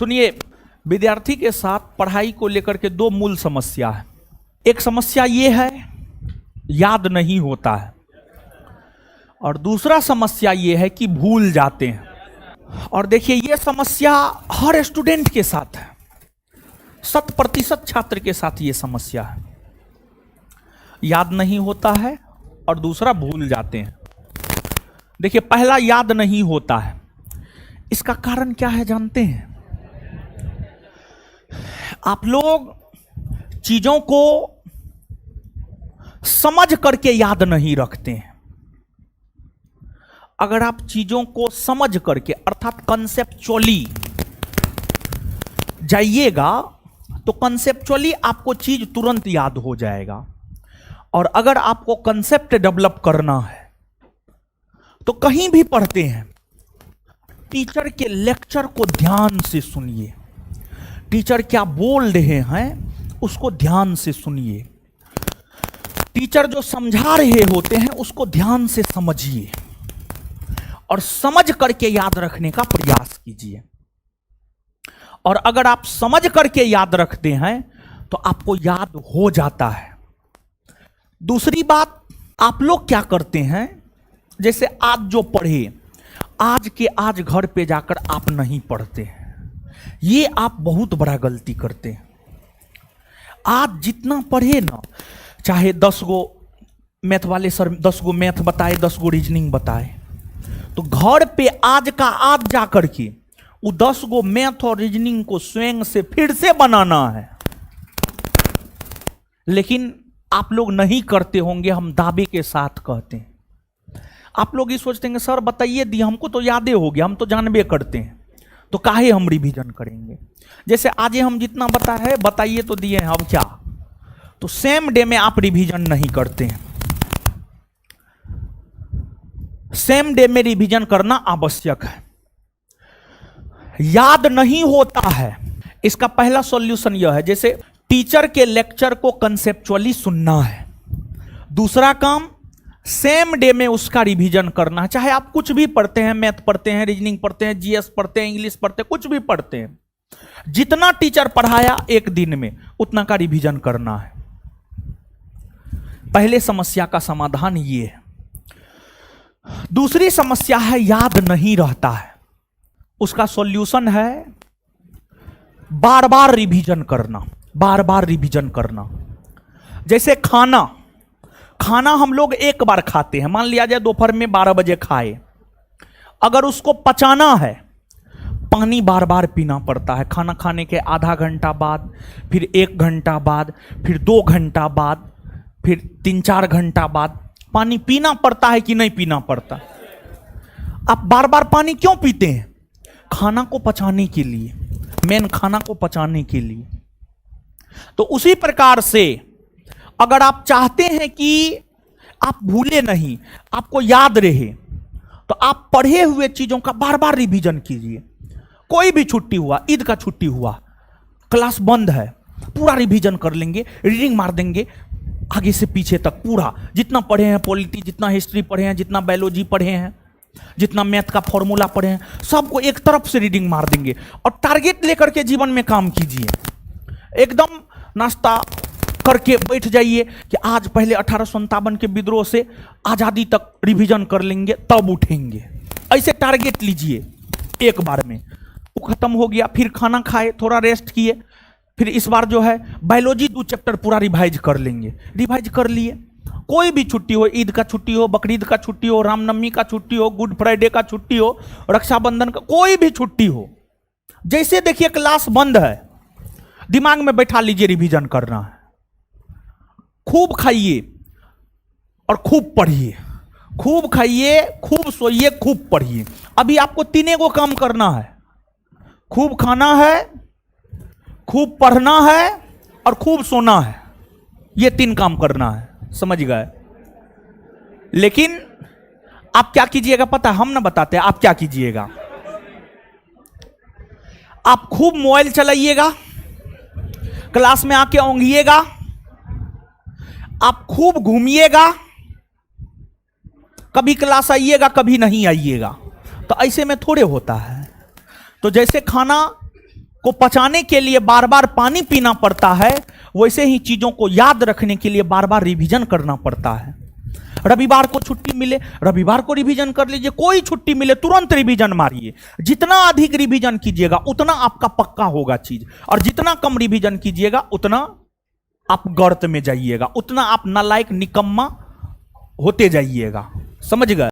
सुनिए, विद्यार्थी के साथ पढ़ाई को लेकर के दो मूल समस्या है। एक समस्या ये है याद नहीं होता है, और दूसरा समस्या ये है कि भूल जाते हैं। और देखिए, ये समस्या हर स्टूडेंट के साथ है, 100% छात्र के साथ ये समस्या है। याद नहीं होता है और दूसरा भूल जाते हैं। देखिए, पहला याद नहीं होता है, इसका कारण क्या है जानते हैं? आप लोग चीजों को समझ करके याद नहीं रखते हैं। अगर आप चीजों को समझ करके अर्थात कंसेप्चुअली जाइएगा तो कंसेप्चुअली आपको चीज तुरंत याद हो जाएगा। और अगर आपको कंसेप्ट डेवलप करना है तो कहीं भी पढ़ते हैं, टीचर के लेक्चर को ध्यान से सुनिए। टीचर क्या बोल रहे हैं उसको ध्यान से सुनिए। टीचर जो समझा रहे होते हैं उसको ध्यान से समझिए और समझ करके याद रखने का प्रयास कीजिए। और अगर आप समझ करके याद रखते हैं तो आपको याद हो जाता है। दूसरी बात, आप लोग क्या करते हैं, जैसे आज जो पढ़े, आज के आज घर पे जाकर आप नहीं पढ़ते हैं। ये आप बहुत बड़ा गलती करते हैं। आज जितना पढ़े ना, चाहे 10 गो मैथ वाले सर 10 गो मैथ बताए, 10 गो रीजनिंग बताए, तो घर पे आज का आज जाकर के वो 10 गो मैथ और रीजनिंग को स्वयं से फिर से बनाना है। लेकिन आप लोग नहीं करते होंगे, हम दावे के साथ कहते हैं। आप लोग ये सोचते हैं सर बताइए दिए, हमको तो यादें हो गया, हम तो जानबे करते हैं, तो काहे हम रिवीजन करेंगे। जैसे आज हम जितना बताए बताइए तो दिए हैं, अब क्या, तो सेम डे में आप रिवीजन नहीं करते हैं। सेम डे में रिवीजन करना आवश्यक है। याद नहीं होता है, इसका पहला सॉल्यूशन यह है, जैसे टीचर के लेक्चर को कंसेप्चुअली सुनना है। दूसरा काम, सेम डे में उसका रिवीजन करना है। चाहे आप कुछ भी पढ़ते हैं, मैथ पढ़ते हैं, रीजनिंग पढ़ते हैं, जीएस पढ़ते हैं, इंग्लिश पढ़ते हैं, कुछ भी पढ़ते हैं, जितना टीचर पढ़ाया एक दिन में उतना का रिवीजन करना है। पहले समस्या का समाधान ये है। दूसरी समस्या है याद नहीं रहता है, उसका सॉल्यूशन है बार बार रिवीजन करना, बार बार रिवीजन करना। जैसे खाना हम लोग एक बार खाते हैं, मान लिया जाए दोपहर में 12 बजे खाए, अगर उसको पचाना है पानी बार बार पीना पड़ता है। खाना खाने के आधा घंटा बाद, फिर 1 घंटा बाद, फिर 2 घंटा बाद, फिर 3-4 घंटा बाद पानी पीना पड़ता है कि नहीं पीना पड़ता? आप बार बार पानी क्यों पीते हैं? खाना को पचाने के लिए, मेन खाना को पचाने के लिए। तो उसी प्रकार से अगर आप चाहते हैं कि आप भूले नहीं, आपको याद रहे, तो आप पढ़े हुए चीजों का बार बार रिवीजन कीजिए। कोई भी छुट्टी हुआ, ईद का छुट्टी हुआ, क्लास बंद है, पूरा रिवीजन कर लेंगे, रीडिंग मार देंगे आगे से पीछे तक पूरा, जितना पढ़े हैं, पॉलिटी जितना, हिस्ट्री पढ़े हैं, जितना बायोलॉजी पढ़े हैं, जितना मैथ का फॉर्मूला पढ़े हैं, सबको एक तरफ से रीडिंग मार देंगे। और टारगेट लेकर के जीवन में काम कीजिए। एकदम नाश्ता करके बैठ जाइए कि आज पहले 1857 के विद्रोह से आजादी तक रिवीजन कर लेंगे, तब उठेंगे। ऐसे टारगेट लीजिए एक बार में। वो खत्म हो गया, फिर खाना खाए, थोड़ा रेस्ट किए, फिर इस बार जो है बायोलॉजी 2 चैप्टर पूरा रिवाइज कर लेंगे। रिवाइज कर लिए, कोई भी छुट्टी हो, ईद का छुट्टी हो, बकरीद का छुट्टी हो, रामनवमी का छुट्टी हो, गुड फ्राइडे का छुट्टी हो, रक्षाबंधन का, कोई भी छुट्टी हो, जैसे देखिए क्लास बंद है, दिमाग में बैठा लीजिए रिवीजन करना है। खूब खाइए और खूब पढ़िए, खूब खाइए, खूब सोइए, खूब पढ़िए। अभी आपको 3 गो काम करना है, खूब खाना है, खूब पढ़ना है और खूब सोना है। ये 3 काम करना है, समझ गए? लेकिन आप क्या कीजिएगा पता है? हम ना बताते, आप क्या कीजिएगा? आप खूब मोबाइल चलाइएगा, क्लास में आके ओंघिएगा, आप खूब घूमिएगा, कभी क्लास आइएगा कभी नहीं आइएगा। तो ऐसे में थोड़े होता है। तो जैसे खाना को पचाने के लिए बार बार पानी पीना पड़ता है, वैसे ही चीजों को याद रखने के लिए बार बार रिवीजन करना पड़ता है। रविवार को छुट्टी मिले, रविवार को रिवीजन कर लीजिए, कोई छुट्टी मिले तुरंत रिवीजन मारिए। जितना अधिक रिवीजन कीजिएगा उतना आपका पक्का होगा चीज, और जितना कम रिवीजन कीजिएगा उतना आप गर्त में जाइएगा, उतना आप नालायक निकम्मा होते जाइएगा। समझ गए?